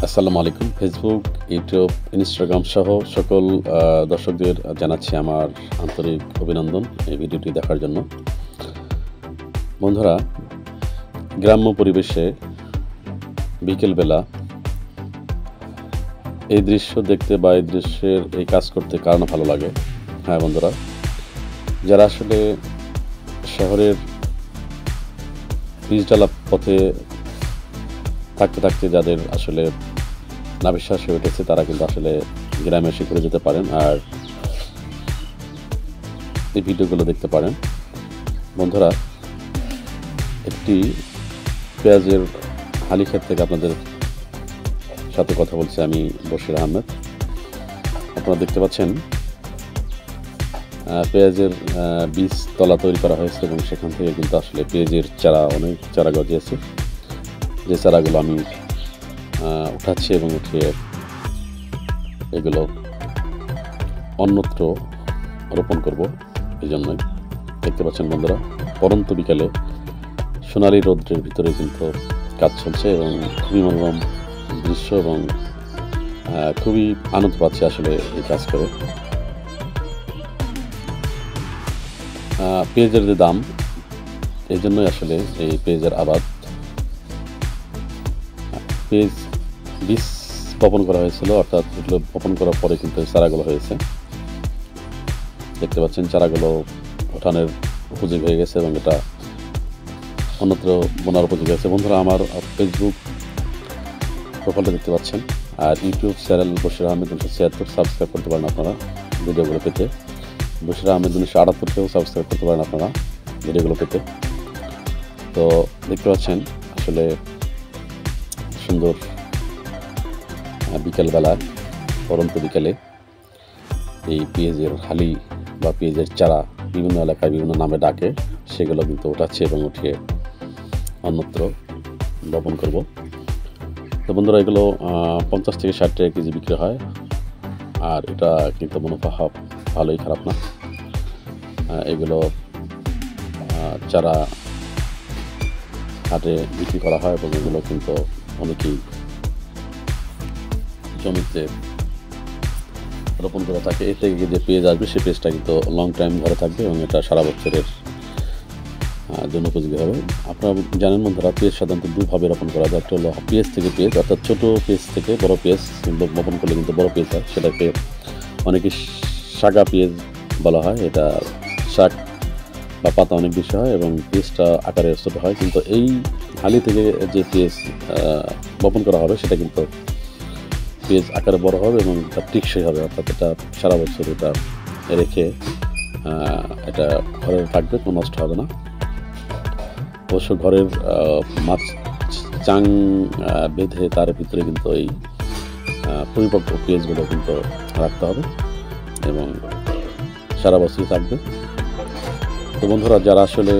আসসালামু আলাইকুম। Facebook, YouTube, Instagram সহ সকল দর্শকদের জানাচ্ছি আমার আন্তরিক অভিনন্দন এই ভিডিওটি দেখার জন্য। বন্ধুরা, গ্রাম্য পরিবেশে বিকেলবেলা এই দৃশ্য দেখতে বা এই দৃশ্যের এই কাজ করতে কার না ভালো লাগে? হ্যাঁ বন্ধুরা, যারা আসলে শহরের পিচঢালা পথে থাকতে থাকতে যাদের আসলে নাভিশ্বাস হয়ে উঠেছে তারা কিন্তু আসলে গ্রামে এসে ঘুরে যেতে পারেন আর এই ভিডিওগুলো দেখতে পারেন। বন্ধুরা, একটি পেঁয়াজের হালি ক্ষেত থেকে আপনাদের সাথে কথা বলছি আমি, বশির আহমেদ। আপনারা দেখতে পাচ্ছেন পেঁয়াজের বীজ তলা তৈরি করা হয়েছে এবং সেখান থেকে কিন্তু আসলে পেঁয়াজের চারা, অনেক চারা গজিয়েছে। যে চারাগুলো আমি উঠাচ্ছি এবং উঠিয়ে এগুলো অন্যত্র রোপণ করব। এই জন্যই দেখতে পাচ্ছেন বন্ধুরা, পরন্ত বিকালে সোনালি রৌদ্রের ভিতরে কিন্তু কাজ চলছে এবং খুবই মনোরম দৃশ্য এবং খুবই আনন্দ পাচ্ছি আসলে এই কাজ করে। পেঁয়াজের যে দাম, এই জন্যই আসলে এই পেঁয়াজের আবাদ। পেঁয়াজ বীজ বপন করা হয়েছিল, অর্থাৎ এগুলো বপন করার পরে কিন্তু চারাগুলো হয়েছে। দেখতে পাচ্ছেন চারাগুলো ওঠানের উপযোগী হয়ে গেছে এবং এটা অন্যত্র বোনার উপযোগী হয়েছে। বন্ধুরা, আমার ফেসবুক প্রোফাইলটা দেখতে পাচ্ছেন আর YouTube channel Bashir Ahmed 1976 subscribe করতে পারেন আপনারা ভিডিওগুলো পেতে। বশির আহমেদ 1978কেও সাবস্ক্রাইব করতে পারেন আপনারা ভিডিওগুলো পেতে। তো দেখতে পাচ্ছেন আসলে সুন্দর বিকেলবেলা, পরন্ত বিকেলে এই পেঁয়াজের হালি বা পেঁয়াজের চারা বিভিন্ন এলাকায় বিভিন্ন নামে ডাকে, সেগুলো কিন্তু উঠাচ্ছে এবং উঠিয়ে অন্যত্র বপন করব। তো বন্ধুরা, এগুলো 50 থেকে 60 টাকা কেজি বিক্রি হয় আর এটা কিন্তু মুনাফা ভালোই, খারাপ না। এগুলো চারা হাটে বিক্রি করা হয় এবং এগুলো কিন্তু অনেকেই জমিতে রোপণ করা থাকে। এর থেকে যে পেঁয়াজ আসবে সেই পেঁয়াজটা কিন্তু লং টাইম ঘরে থাকবে এবং এটা সারা বছরের জন্য উপযোগী হবে। আপনারা জানেন বন্ধুরা, পেঁয়াজ সাধারণত দুভাবে রোপণ করা যায়। একটা হলো পেঁয়াজ থেকে পেঁয়াজ, অর্থাৎ ছোটো পেঁয়াজ থেকে বড় পেঁয়াজ কিন্তু রোপণ করলে কিন্তু বড় পেঁয়াজ হয়, সেটাকে অনেকে শাকা পেঁয়াজ বলা হয়। এটা শাক বা পাতা অনেক বেশি হয় এবং পেঁয়াজটা আকারে ছোটো হয়। কিন্তু এই হালি থেকে যে পেঁয়াজ বপন করা হবে সেটা কিন্তু পেঁয়াজ আকারে বড় হবে এবং এটা টেকসই হবে, অর্থাৎ এটা সারা বছর এটা রেখে এটা ঘরে থাকবে, কোনো নষ্ট হবে না। অবশ্য ঘরের মাছ চাং বেঁধে তার ভিতরে কিন্তু এই পরিপক্ক পেঁয়াজগুলো কিন্তু রাখতে হবে এবং সারা বছরই থাকবে। তো বন্ধুরা, যারা আসলে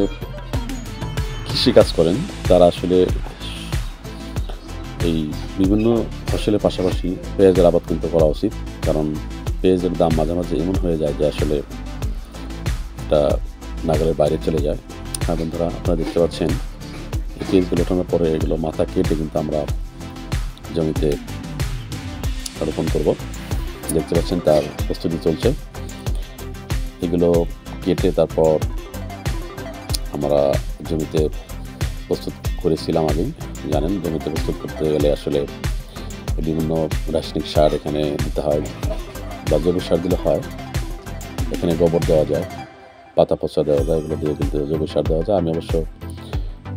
কৃষিকাজ করেন তারা আসলে এই বিভিন্ন ফসলের পাশাপাশি পেঁয়াজের আবাদ কিন্তু করা উচিত, কারণ পেঁয়াজের দাম মাঝে মাঝে এমন হয়ে যায় যে আসলে এটা নাগালের বাইরে চলে যায়। হ্যাঁ বন্ধুরা, আপনারা দেখতে পাচ্ছেন এই পেঁয়াজগুলো ওঠানোর পরে এগুলো মাথা কেটে কিন্তু আমরা জমিতে রোপণ করব। দেখতে পাচ্ছেন তার প্রস্তুতি চলছে। এগুলো কেটে তারপর আমরা জমিতে প্রস্তুত করেছিলাম আগেই। জানেন, জমিতে প্রস্তুত করতে গেলে আসলে বিভিন্ন রাসায়নিক সার এখানে দিতে হয় বা জৈব সার দিলে হয়। এখানে গোবর দেওয়া যায়, পাতা পচা দেওয়া যায়, এগুলো দিয়ে কিন্তু জৈব সার দেওয়া যায়। আমি অবশ্য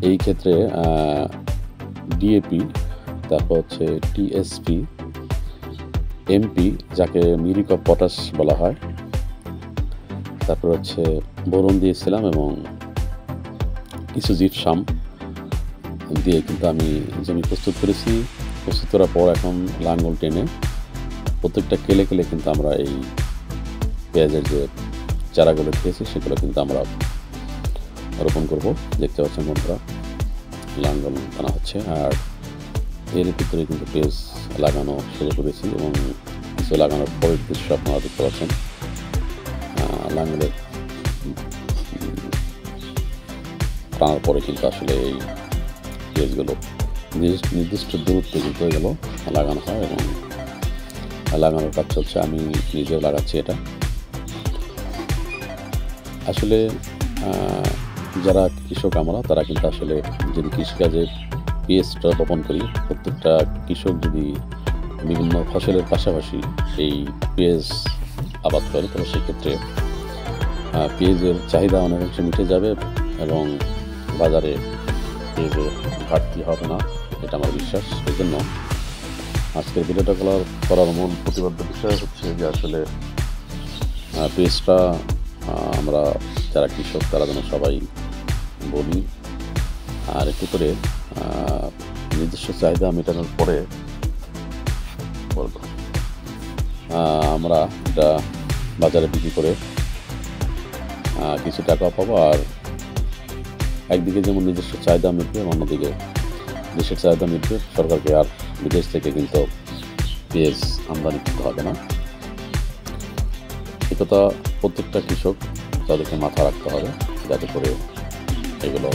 এই ক্ষেত্রে ডিএপি, তারপর হচ্ছে টিএসপি, এমপি যাকে মিউরিক অফ পটাশ বলা হয়, তারপর হচ্ছে বোরন দিয়েছিলাম এবং কিছু জিপসাম দিয়ে কিন্তু আমি জমি প্রস্তুত করেছি। প্রস্তুত করার পর এখন লাঙ্গল টেনে প্রত্যেকটা কেলে কেলে কিন্তু আমরা এই পেঁয়াজের যে চারাগুলো খেয়েছি সেগুলো কিন্তু আমরা রোপণ করব। দেখতে পাচ্ছেন বন্ধুরা, লাঙ্গল টানা হচ্ছে আর এর ভিতরে কিন্তু পেঁয়াজ লাগানো শুরু করেছি এবং কিছু লাগানোর পরের দৃশ্য আপনারা দেখতে পাচ্ছেন। লাঙ্গলের টানার পরে কিন্তু আসলে এই পেঁয়াজগুলো নির্দিষ্ট দূরত্বে কিন্তু এগুলো লাগানো হয় এবং লাগানোর কাজ চলছে। আমি নিজেও লাগাচ্ছি এটা। আসলে যারা কৃষক আমরা তারা কিন্তু আসলে যদি কৃষিকাজে পেঁয়াজটা বপন করি, প্রত্যেকটা কৃষক যদি বিভিন্ন ফসলের পাশাপাশি এই পেঁয়াজ আবাদ করে তাহলে সেক্ষেত্রে পেঁয়াজের চাহিদা অনেকাংশে মিটে যাবে এবং বাজারে পেঁয়াজের ঘাটতি হবে না, এটা আমার বিশ্বাস। এই জন্য আজকের ভিডিওটা করার মূল প্রতিবদ্ধ বিষয় হচ্ছে যে আসলে পেঁয়াজটা আমরা যারা কৃষক তারা যেন সবাই বলি আর একটু করে নিজস্ব চাহিদা মেটানোর পরে বলব আমরা এটা বাজারে বিক্রি করে কিছু টাকা পাবো। আর একদিকে যেমন নিজস্ব চাহিদা মিটবে, অন্যদিকে দেশের চাহিদা মিটবে, সরকারকে আর বিদেশ থেকে কিন্তু পেঁয়াজ আমদানি করতে হবে না। একথা প্রত্যেকটা কৃষক তাদেরকে মাথা রাখতে হবে, যাতে করে এগুলো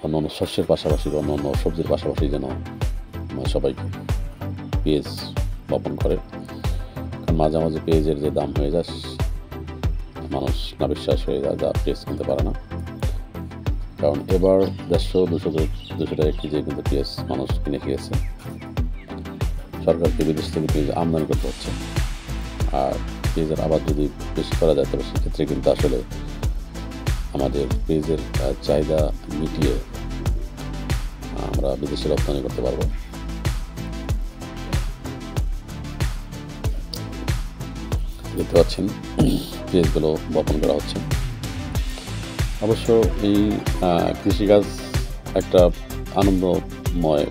অন্য অন্য শস্যের পাশাপাশি বা অন্য অন্য সবজির পাশাপাশি যেন সবাই পেঁয়াজ বপন করে। কারণ মাঝে মাঝে পেঁয়াজের যে দাম হয়ে যায় মানুষ না বিশ্বাস হয়ে যায়, যা পেঁয়াজ কিনতে পারে না। কারণ এবার 150-200 টাকা কেজি কিন্তু পেঁয়াজ মানুষ কিনে খেয়েছে। সরকারকে বিদেশ থেকে পেঁয়াজ আমদানি করতে হচ্ছে। আর পেঁয়াজের আবাদ যদি বেশি করা যায় তবে সেক্ষেত্রে কিন্তু আসলে আমাদের পেঁয়াজের চাহিদা মিটিয়ে আমরা বিদেশে রপ্তানি করতে পারবো। দেখতে পাচ্ছেন পেঁয়াজগুলো বপন করা হচ্ছে। অবশ্য এই কৃষিকাজ একটা আনন্দময়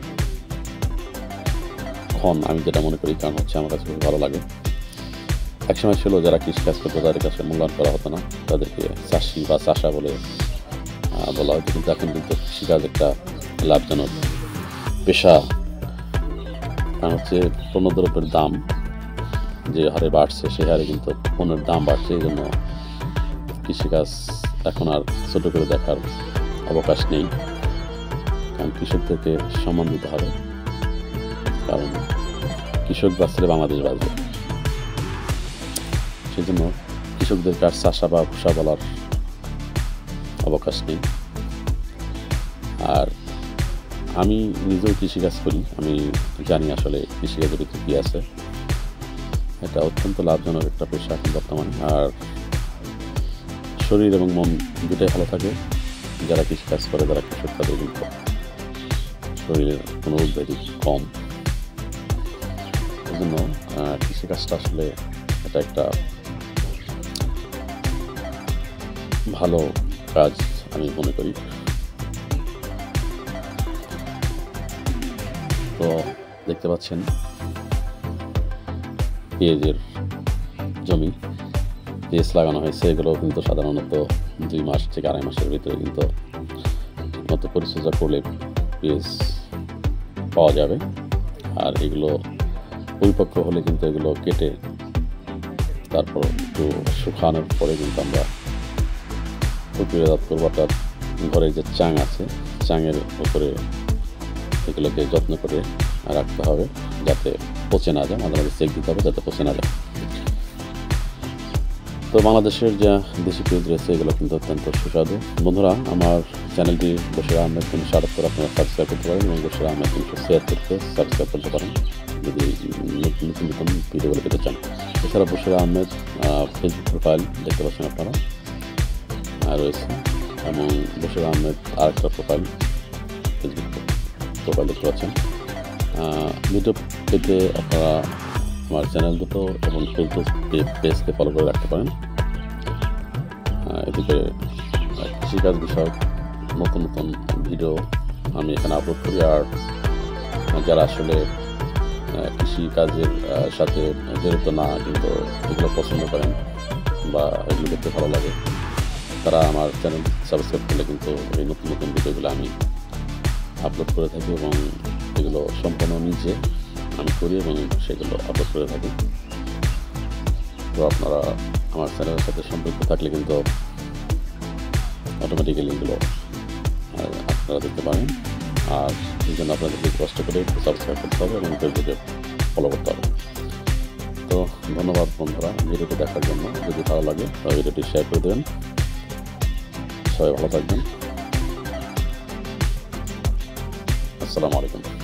ক্ষণ আমি যেটা মনে করি, কারণ হচ্ছে আমার কাছে খুব ভালো লাগে। একসময় ছিল যারা কৃষিকাজ করতো তাদের কাছে মূল্যায়ন করা হতো না, তাদেরকে চাষি বা চাষা বলে বলা হতো। কিন্তু এখন কিন্তু কৃষিকাজ একটা লাভজনক পেশা। কারণ হচ্ছে পণ্যদ্রব্যের দাম যে হারে বাড়ছে সে হারে কিন্তু পণ্যের দাম বাড়ছে। এই জন্য কৃষিকাজ এখন আর ছোট করে দেখার অবকাশ নেই, কারণ কৃষকদেরকে সম্মান দিতে হবে। কারণ কৃষক বাঁচলে বাংলাদেশ বাঁচবে। সেই জন্য কৃষকদেরকে আর চাষা বা ভূষা বলার অবকাশ নেই। আর আমি নিজেও কৃষিকাজ করি, আমি জানি আসলে কৃষিকাজের ভিতরে কী আছে। এটা অত্যন্ত লাভজনক একটা পেশা এখন বর্তমানে। আর শরীর এবং মন দুটাই ভালো থাকে যারা কৃষিকাজ করে, যারা কৃষক তাদের কিন্তু শরীরের কোনো রোগ ব্যাধি কম। এই জন্য কৃষিকাজটা আসলে এটা একটা ভালো কাজ আমি মনে করি। তো দেখতে পাচ্ছেন পেঁয়াজের জমি, পেঁয়াজ লাগানো হয়েছে। এগুলো কিন্তু সাধারণত 2 মাস থেকে 2.5 মাসের ভিতরে কিন্তু মতো পরিচর্যা করলে পেঁয়াজ পাওয়া যাবে। আর এগুলো পরিপক্ক হলে কিন্তু এগুলো কেটে তারপর একটু শুকানোর পরে কিন্তু আমরা প্রক্রিয়াজাত করবো। অর্থাৎ ঘরে যে চাং আছে, চাঙের উপরে এগুলোকে যত্ন করে রাখতে হবে যাতে পচে না যায়, মাঝে মাঝে চেক দিতে হবে যাতে পচে না যায়। তো বাংলাদেশের যে দেশি পেঁয়াজ রয়েছে এগুলো কিন্তু অত্যন্ত সুস্বাদু। বন্ধুরা, আমার চ্যানেলটি বশির আহমেদ 378 আপনারা সাবস্ক্রাইব করতে পারেন এবং বশির আহমেদ 376 সাবস্ক্রাইব করতে পারেন যদি নতুন নতুন ভিডিওগুলো পেতে চান। এছাড়া বশির আহমেদ ফেসবুক প্রোফাইল দেখতে পাচ্ছেন আপনারা রয়েছে, এবং বশির আহমেদ আরেকটা প্রোফাইল ফেসবুক প্রোফাইল দেখতে পাচ্ছেন। ভিডিও পেতে আপনারা আমার চ্যানেল দুটো এবং ফেসবুক পেজকে ফলো করে রাখতে পারেন। এদিকে কৃষিকাজ বিষয়ক নতুন নতুন ভিডিও আমি এখানে আপলোড করি। আর যারা আসলে কৃষিকাজের সাথে জড়িত না কিন্তু এগুলো পছন্দ করেন বা এগুলো দেখতে ভালো লাগে, তারা আমার চ্যানেল সাবস্ক্রাইব করলে কিন্তু এই নতুন নতুন ভিডিওগুলো আমি আপলোড করে থাকি এবং এগুলো সম্পূর্ণ নিজে আমি করি এবং সেগুলো আপলোড করে থাকি। তো আপনারা আমার চ্যানেলের সাথে সম্পর্ক থাকলে কিন্তু অটোমেটিক্যালি এগুলো আপনারা দেখতে পারেন। আর এই জন্য আপনাদেরকে কষ্ট করে একটু সাবস্ক্রাইব করতে হবে এবং ফেসবুকে ফলো করতে হবে। তো ধন্যবাদ বন্ধুরা ভিডিওটি দেখার জন্য। যদি ভালো লাগে তবে ভিডিওটি শেয়ার করে দেবেন। সবাই ভালো থাকবেন। আসসালামু আলাইকুম।